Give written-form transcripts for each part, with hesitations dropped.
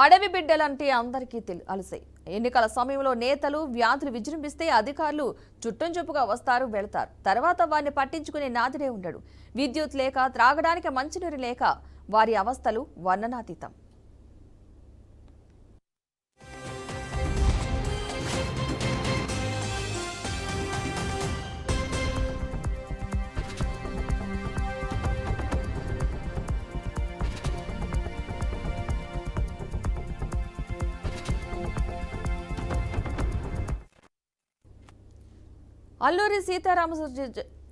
అడవి బిడ్డలంటే అందరికీ అలసే. ఎన్నికల సమయంలో నేతలు వ్యాధులు విజృంభిస్తే అధికారులు చుట్టంచొప్పుగా వస్తారు వెళతారు. తర్వాత వారిని పట్టించుకునే నాదుడే ఉండడు. విద్యుత్ లేక, త్రాగడానికి మంచినీరు లేక వారి అవస్థలు వర్ణనాతీతం. అల్లూరి సీతారామరాజు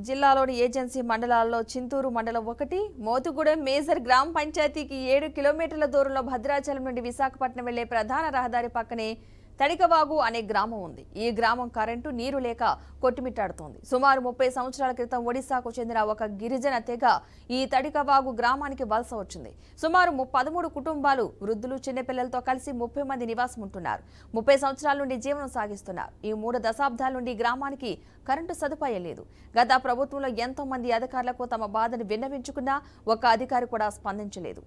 జిల్లాలోని ఏజెన్సీ మండలాల్లో చింతూరు మండలం 1, మోతుగూడెం మేజర్ గ్రామ పంచాయతీకి 7 కిలోమీటర్ల దూరంలో భద్రాచలం నుండి విశాఖపట్నం వెళ్లే ప్రధాన రహదారి పక్కనే తడికవాగు అనే గ్రామం ఉంది. ఈ గ్రామం కరెంటు, నీరు లేక కొట్టుమిట్టాడుతోంది. సుమారు 30 సంవత్సరాల క్రితం ఒడిశాకు చెందిన ఒక గిరిజన తెగ ఈ తడికవాగు గ్రామానికి వలస వచ్చింది. సుమారు 13 కుటుంబాలు, వృద్ధులు, చిన్నపిల్లలతో కలిసి 30 మంది నివాసం ఉంటున్నారు. 30 సంవత్సరాల నుండి జీవనం సాగిస్తున్నారు. ఈ 3 దశాబ్దాల నుండి గ్రామానికి కరెంటు సదుపాయం లేదు. గత ప్రభుత్వంలో ఎంతో మంది అధికారులకు తమ బాధను విన్నవించుకున్నా ఒక్క అధికారి కూడా స్పందించలేదు.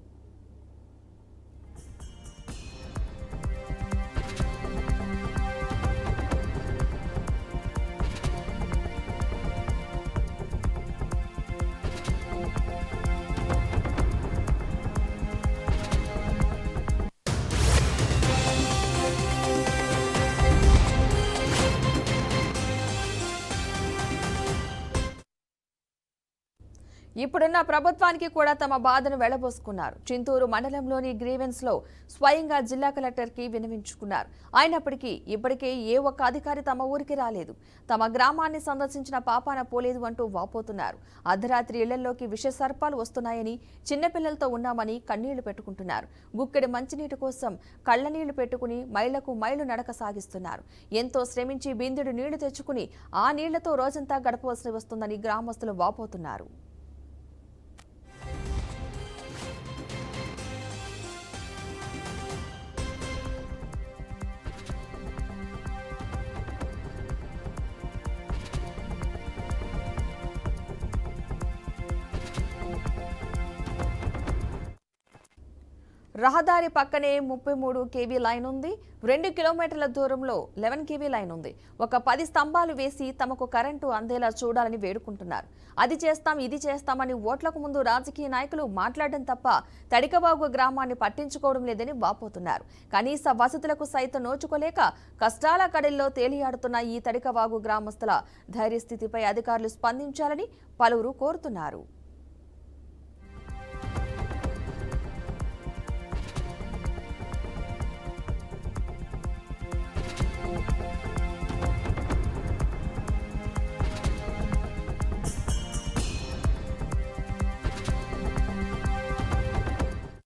ఇప్పుడున్న ప్రభుత్వానికి కూడా తమ బాధను వెళ్లబోసుకున్నారు. చింతూరు మండలంలోని గ్రీవెన్స్ లో స్వయంగా జిల్లా కలెక్టర్ కి విన్నవించుకున్నారు. అయినప్పటికీ ఇప్పటికే ఏ ఒక్క అధికారి తమ ఊరికి రాలేదు. తమ గ్రామాన్ని సందర్శించిన పాపాన పోలేదు అంటూ వాపోతున్నారు. అర్ధరాత్రి ఇళ్లలోకి విష సర్పాలు వస్తున్నాయని, చిన్నపిల్లలతో ఉన్నామని కన్నీళ్లు పెట్టుకుంటున్నారు. గుక్కెడి మంచినీటి కోసం కళ్లనీళ్లు పెట్టుకుని మైళ్లకు మైళ్లు నడక సాగిస్తున్నారు. ఎంతో శ్రమించి బిందెడు నీళ్లు తెచ్చుకుని ఆ నీళ్లతో రోజంతా గడపవలసి వస్తుందని గ్రామస్తులు వాపోతున్నారు. రహదారి పక్కనే 33 kV లైన్ ఉంది. 2 కిలోమీటర్ల దూరంలో 11 kV లైన్ ఉంది. ఒక 10 స్తంభాలు వేసి తమకు కరెంటు అందేలా చూడాలని వేడుకుంటున్నారు. అది చేస్తాం, ఇది చేస్తామని ఓట్లకు ముందు రాజకీయ నాయకులు మాట్లాడడం తప్ప తడికవాగు గ్రామాన్ని పట్టించుకోవడం లేదని వాపోతున్నారు. కనీస వసతులకు సైతం నోచుకోలేక కష్టాల కడల్లో తేలియాడుతున్న ఈ తడికవాగు గ్రామస్తుల ధైర్యస్థితిపై అధికారులు స్పందించాలని పలువురు కోరుతున్నారు.